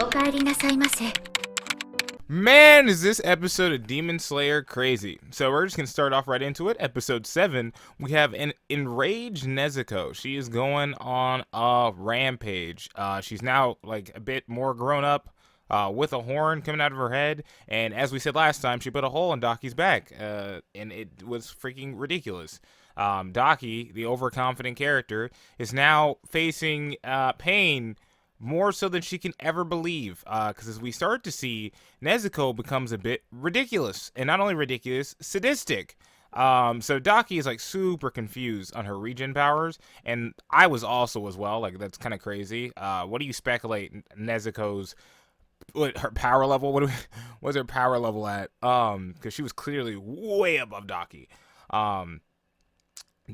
お帰りなさいませ。 Man, is this episode of Demon Slayer crazy. So we're just going to start off right into it. Episode 7, we have an enraged Nezuko. She is going on a rampage. She's now like a bit more grown up, with a horn coming out of her head. And as we said last time, she put a hole in Daki's back, and it was freaking ridiculous. Daki, the overconfident character, is now facing pain more so than she can ever believe, because as we start to see, Nezuko becomes a bit ridiculous, and not only ridiculous, sadistic. So Daki is like super confused on her regen powers, and I was also as well. Like, that's kind of crazy. What do you speculate Nezuko's her power level? What's her power level at? Because she was clearly way above Daki.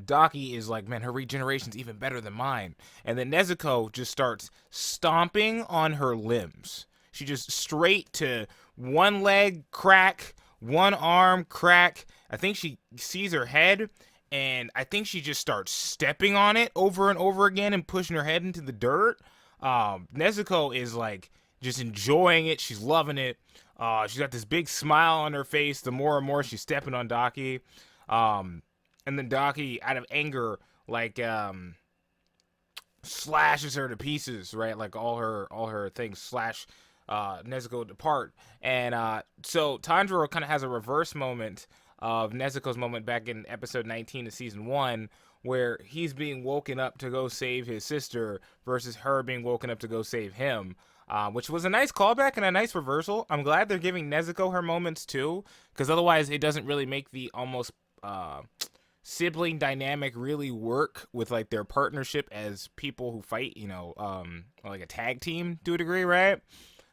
Daki is like, man, her regeneration's even better than mine. And then Nezuko just starts stomping on her limbs. She just straight to one leg crack, one arm crack. I think she sees her head, and I think she just starts stepping on it over and over again and pushing her head into the dirt. Nezuko is like just enjoying it. She's loving it. She's got this big smile on her face the more and more she's stepping on Daki. And then Daki, out of anger, like, slashes her to pieces, right? Like all her things slash Nezuko apart. And so Tanjiro kind of has a reverse moment of Nezuko's moment back in episode 19 of season 1, where he's being woken up to go save his sister versus her being woken up to go save him. Which was a nice callback and a nice reversal. I'm glad they're giving Nezuko her moments too, because otherwise it doesn't really make the almost sibling dynamic really work with like their partnership as people who fight, like a tag team to a degree, right?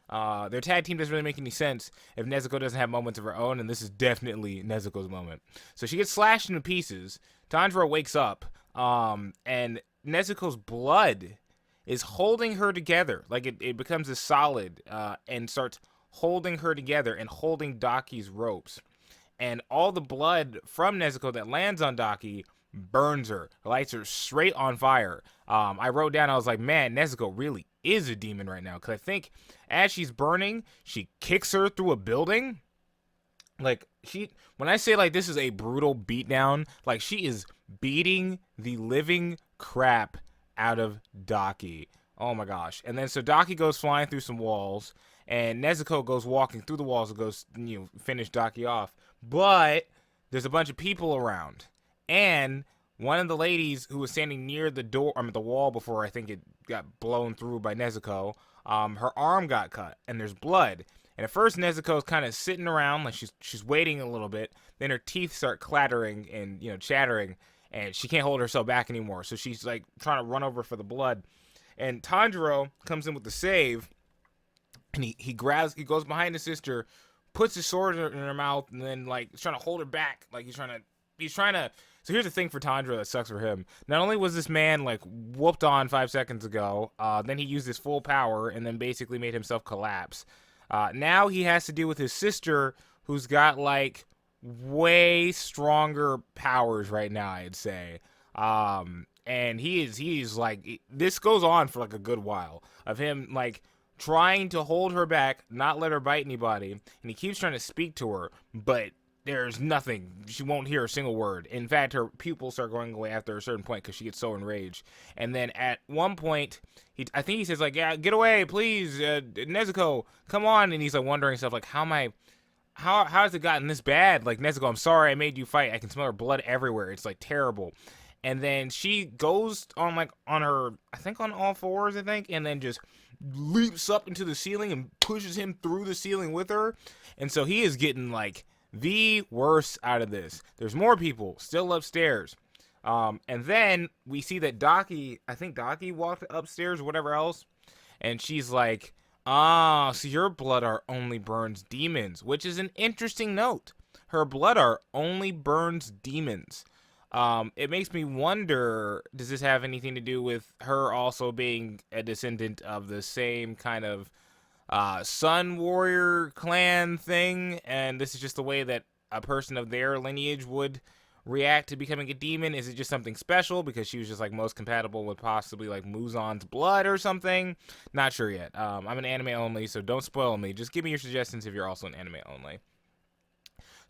Their tag team doesn't really make any sense if Nezuko doesn't have moments of her own, and this is definitely Nezuko's moment. So she gets slashed into pieces. Tanjiro wakes up, and Nezuko's blood is holding her together. Like it becomes a solid, and starts holding her together and holding Daki's ropes. And all the blood from Nezuko that lands on Daki burns her, lights her straight on fire. I wrote down, I was like, man, Nezuko really is a demon right now. Because I think as she's burning, she kicks her through a building. Like, when I say, like, this is a brutal beatdown, like, she is beating the living crap out of Daki. Oh, my gosh. And then, so Daki goes flying through some walls, and Nezuko goes walking through the walls and goes, finish Daki off. But there's a bunch of people around, and one of the ladies who was standing near the door, the wall before I think it got blown through by Nezuko, her arm got cut, and there's blood. And at first Nezuko's kind of sitting around, like she's waiting a little bit. Then her teeth start clattering and chattering, and she can't hold herself back anymore. So she's like trying to run over for the blood. And Tanjiro comes in with the save, and he goes behind his sister, puts his sword in her mouth, and then like trying to hold her back. Like he's trying to. So here's the thing for Tanjiro that sucks for him. Not only was this man like whooped on 5 seconds ago, then he used his full power and then basically made himself collapse. Now he has to deal with his sister, who's got like way stronger powers right now, I'd say. And he's like, this goes on for like a good while of him like trying to hold her back, not let her bite anybody, and he keeps trying to speak to her, but there's nothing. She won't hear a single word. In fact, her pupils start going away after a certain point because she gets so enraged. And then at one point, I think he says like, "Yeah, get away, please, Nezuko, come on." And he's like wondering stuff like, how has it gotten this bad? Like, Nezuko, I'm sorry I made you fight. I can smell her blood everywhere. It's like terrible. And then she goes on her, I think on all fours, and then just leaps up into the ceiling and pushes him through the ceiling with her. And so he is getting like the worst out of this. There's more people still upstairs. And then we see that I think Daki walked upstairs or whatever else. And she's like, so your blood art only burns demons, which is an interesting note. Her blood art only burns demons. It makes me wonder, does this have anything to do with her also being a descendant of the same kind of Sun Warrior clan thing, and this is just the way that a person of their lineage would react to becoming a demon? Is it just something special because she was just like most compatible with possibly like Muzan's blood or something? Not sure yet. I'm an anime only, so don't spoil me. Just give me your suggestions if you're also an anime only.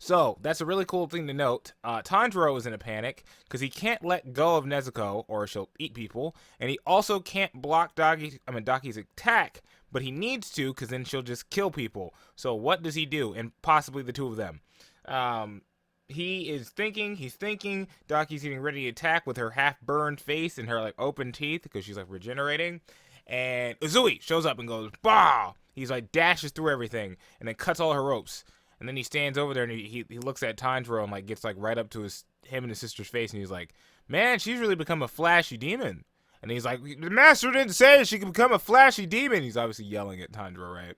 So that's a really cool thing to note. Tanjiro is in a panic because he can't let go of Nezuko or she'll eat people, and he also can't block Daki's attack, but he needs to because then she'll just kill people. So what does he do? And possibly the two of them. He is thinking. He's thinking. Daki's getting ready to attack with her half-burned face and her like open teeth because she's like regenerating. And Uzui shows up and goes, bah! He's like dashes through everything and then cuts all her ropes. And then he stands over there and he looks at Tanjiro and like gets like right up to him and his sister's face and he's like, man, she's really become a flashy demon. And he's like, the master didn't say she could become a flashy demon. He's obviously yelling at Tanjiro, right?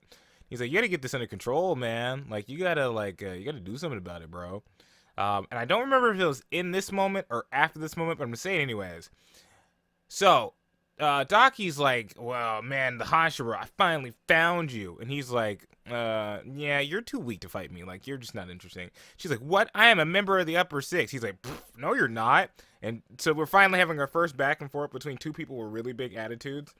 He's like, you gotta get this under control, man. Like you gotta do something about it, bro. And I don't remember if it was in this moment or after this moment, but I'm gonna say it anyways. So Daki's like, well, man, the Hashira, I finally found you. And he's like, yeah, you're too weak to fight me. Like, you're just not interesting. She's like, what? I am a member of the upper six. He's like, no, you're not. And so we're finally having our first back and forth between two people with really big attitudes.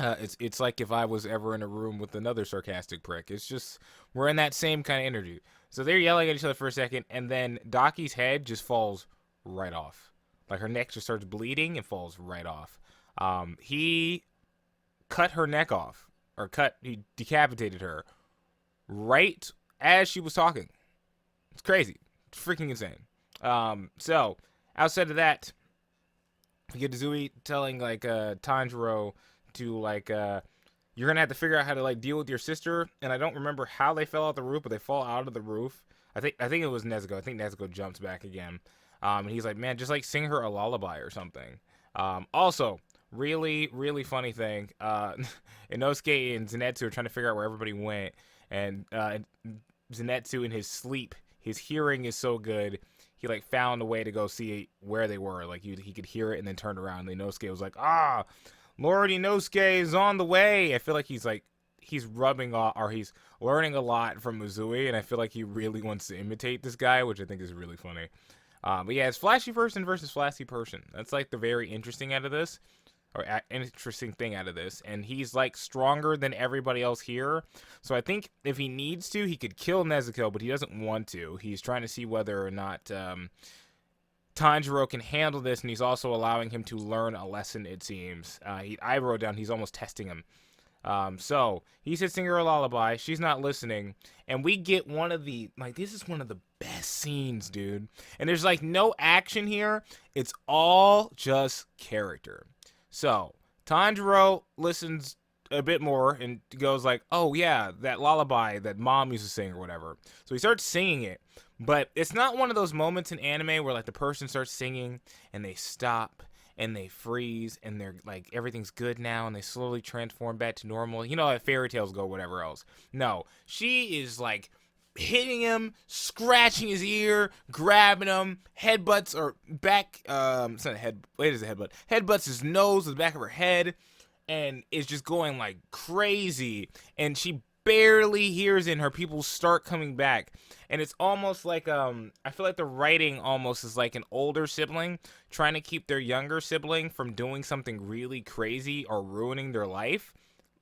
It's like if I was ever in a room with another sarcastic prick. It's just, we're in that same kind of energy. So they're yelling at each other for a second, and then Daki's head just falls right off. Like, her neck just starts bleeding and falls right off. He cut her neck off, he decapitated her right as she was talking. It's crazy. It's freaking insane. So outside of that, we get Zui telling like Tanjiro to like you're gonna have to figure out how to like deal with your sister. And I don't remember how they fell out the roof, but they fall out of the roof. I think it was Nezuko. I think Nezuko jumps back again. And he's like, man, just like sing her a lullaby or something. Also, really, really funny thing. Inosuke and Zenitsu are trying to figure out where everybody went. And Zenitsu in his sleep, his hearing is so good. He like found a way to go see where they were. Like he could hear it and then turn around. And Inosuke was like, Lord Inosuke is on the way. I feel like he's rubbing off, or he's learning a lot from Uzui. And I feel like he really wants to imitate this guy, which I think is really funny. But yeah, it's flashy person versus flashy person. That's like the very interesting out of this, or interesting thing out of this. And he's like stronger than everybody else here. So I think if he needs to, he could kill Nezuko, but he doesn't want to. He's trying to see whether or not Tanjiro can handle this, and he's also allowing him to learn a lesson, it seems. I wrote down he's almost testing him. So he said sing her a lullaby. She's not listening. And we get one of the, like, this is one of the best scenes, dude. And there's like no action here. It's all just character. So Tanjiro listens a bit more and goes like, oh yeah, that lullaby that mom used to sing or whatever. So he starts singing it. But it's not one of those moments in anime where like the person starts singing and they stop and they freeze and they're like, everything's good now, and they slowly transform back to normal. You know, like fairy tales go, whatever else. No, she is like hitting him, scratching his ear, grabbing him, headbutts or back, it's not a head, it is a headbutt, headbutts his nose with the back of her head, and is just going like crazy, and she barely hears it, and her pupils start coming back. And it's almost like I feel like the writing almost is like an older sibling trying to keep their younger sibling from doing something really crazy or ruining their life,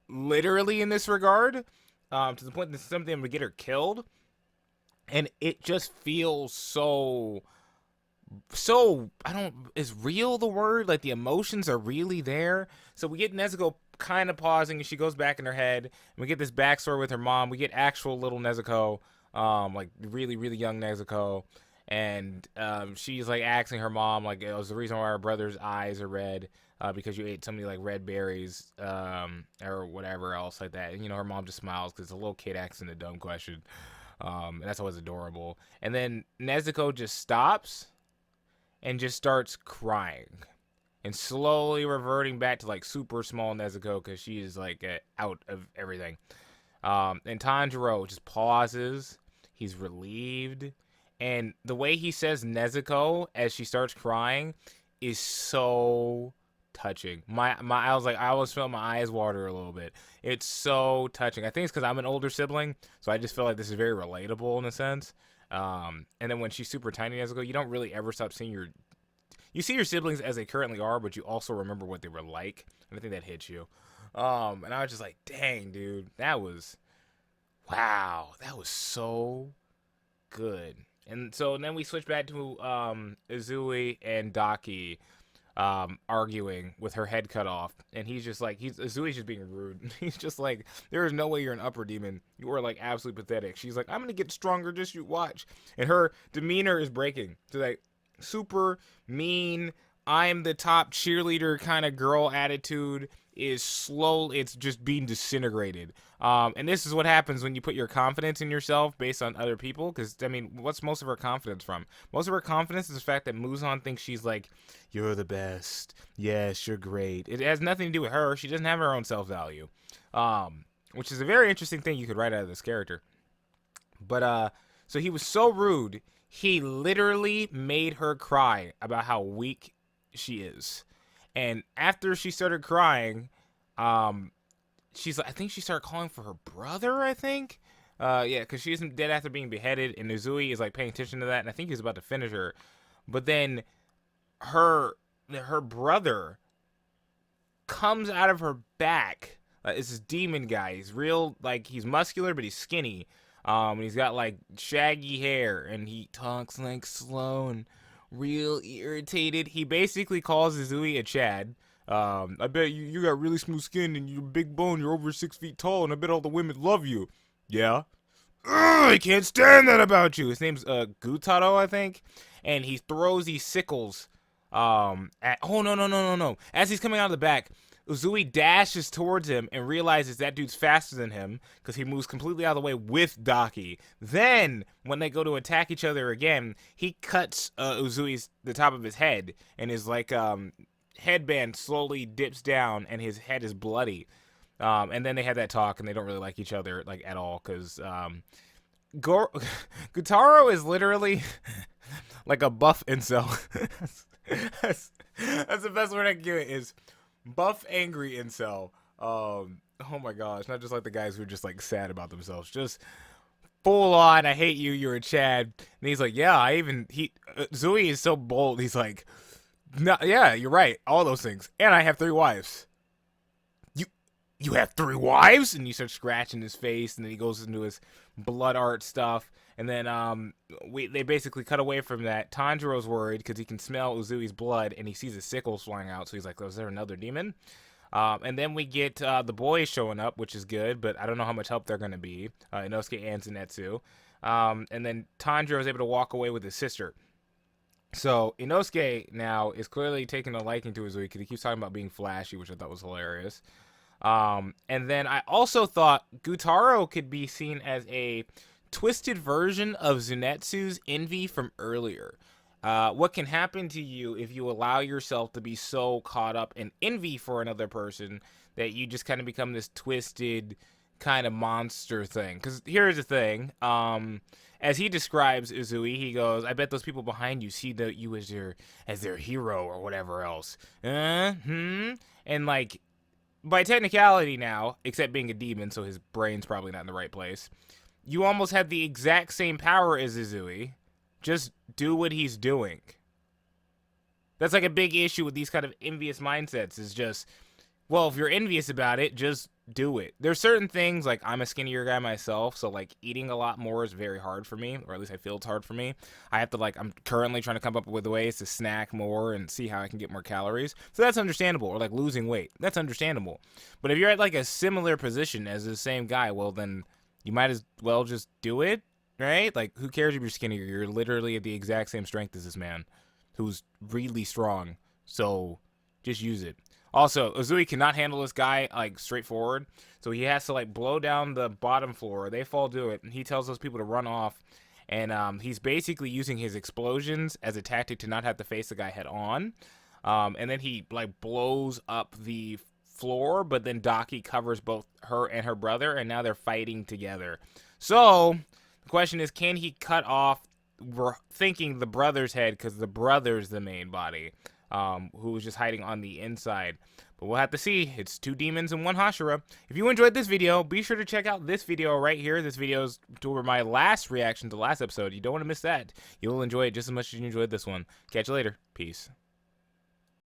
literally in this regard, to the point that something would get her killed. And it just feels so is real the word? Like the emotions are really there. So we get Nezuko kind of pausing, and she goes back in her head, and we get this backstory with her mom. We get actual little Nezuko, like really, really young Nezuko, and she's like asking her mom, like, it was the reason why her brother's eyes are red, because you ate so many like red berries, or whatever else like that. And you know, her mom just smiles because it's a little kid asking a dumb question, and that's always adorable. And then Nezuko just stops and just starts crying and slowly reverting back to like super small Nezuko because she is like out of everything. And Tanjiro just pauses. He's relieved. And the way he says Nezuko as she starts crying is so touching. I was like, I almost felt my eyes water a little bit. It's so touching. I think it's because I'm an older sibling, so I just feel like this is very relatable in a sense. And then when she's super tiny, Nezuko, you don't really ever stop seeing you see your siblings as they currently are, but you also remember what they were like. And I think that hits you. And I was just like, dang, dude, wow, that was so good. And so then we switch back to Uzui and Daki arguing with her head cut off, and he's just like, Uzui's just being rude. He's just like, there is no way you're an upper demon. You are like absolutely pathetic. She's like, I'm gonna get stronger, just you watch. And her demeanor is breaking to like super mean, I'm the top cheerleader kind of girl attitude is slow. It's just being disintegrated. And this is what happens when you put your confidence in yourself based on other people. Because, I mean, what's most of her confidence from? Most of her confidence is the fact that Muzan thinks she's like, you're the best. Yes, you're great. It has nothing to do with her. She doesn't have her own self-value. Which is a very interesting thing you could write out of this character. But, so he was so rude, he literally made her cry about how weak she is. And after she started crying, she's like, I think she started calling for her brother, I think. Yeah, because she's dead after being beheaded, and Uzui is like paying attention to that, and I think he's about to finish her. But then her brother comes out of her back. It's this demon guy. He's real, like, he's muscular, but he's skinny. And he's got like shaggy hair, and he talks like slow and real irritated. He basically calls Uzui a Chad. I bet you got really smooth skin and you're big bone, you're over 6 feet tall, and I bet all the women love you. Yeah. Ugh, I can't stand that about you. His name's Gutaro, I think. And he throws these sickles at, oh no. As he's coming out of the back, Uzui dashes towards him and realizes that dude's faster than him because he moves completely out of the way with Daki. Then, when they go to attack each other again, he cuts Uzui's the top of his head, and his like headband slowly dips down, and his head is bloody. And then they had that talk, and they don't really like each other like at all because Gutaro is literally like a buff incel. That's the best word I can give it is. Buff angry incel. Oh my gosh, not just like the guys who are just like sad about themselves, just full on I hate you, you're a Chad. And he's like, yeah, Zui is so bold. He's like, no, yeah, you're right, all those things, and I have 3 wives. You have 3 wives? And you start scratching his face, and then he goes into his blood art stuff, and then they basically cut away from that. Tanjiro's worried because he can smell Uzui's blood, and he sees his sickles flying out, so he's like, oh, is there another demon? And then we get the boys showing up, which is good, but I don't know how much help they're going to be. Inosuke and Zenitsu. And then Tanjiro is able to walk away with his sister. So Inosuke now is clearly taking a liking to Uzui because he keeps talking about being flashy, which I thought was hilarious. And then I also thought Gutaro could be seen as a twisted version of Zenitsu's envy from earlier. What can happen to you if you allow yourself to be so caught up in envy for another person that you just kind of become this twisted kind of monster thing? Because here's the thing. As he describes Uzui, he goes, I bet those people behind you see you as their hero or whatever else. And like, by technicality now, except being a demon, so his brain's probably not in the right place, you almost have the exact same power as Uzui. Just do what he's doing. That's like a big issue with these kind of envious mindsets is just, well, if you're envious about it, just do it. There's certain things, like I'm a skinnier guy myself, so like eating a lot more is very hard for me, or at least I feel it's hard for me. I have to I'm currently trying to come up with ways to snack more and see how I can get more calories. So that's understandable, or like losing weight. That's understandable. But if you're at like a similar position as the same guy, well then you might as well just do it, right? Like who cares if you're skinnier? You're literally at the exact same strength as this man who's really strong. So just use it. Also, Uzui cannot handle this guy, like, straightforward, so he has to, like, blow down the bottom floor. They fall to it, and he tells those people to run off, and he's basically using his explosions as a tactic to not have to face the guy head on, and then he, like, blows up the floor, but then Daki covers both her and her brother, and now they're fighting together. So, the question is, can he cut off, we're thinking, the brother's head, because the brother's the main body? who was just hiding on the inside. But we'll have to see. It's 2 demons and 1 Hashira. If you enjoyed this video, be sure to check out this video right here. This video is to my last reaction to the last episode. You don't want to miss that. You'll enjoy it just as much as you enjoyed this one. Catch you later. Peace.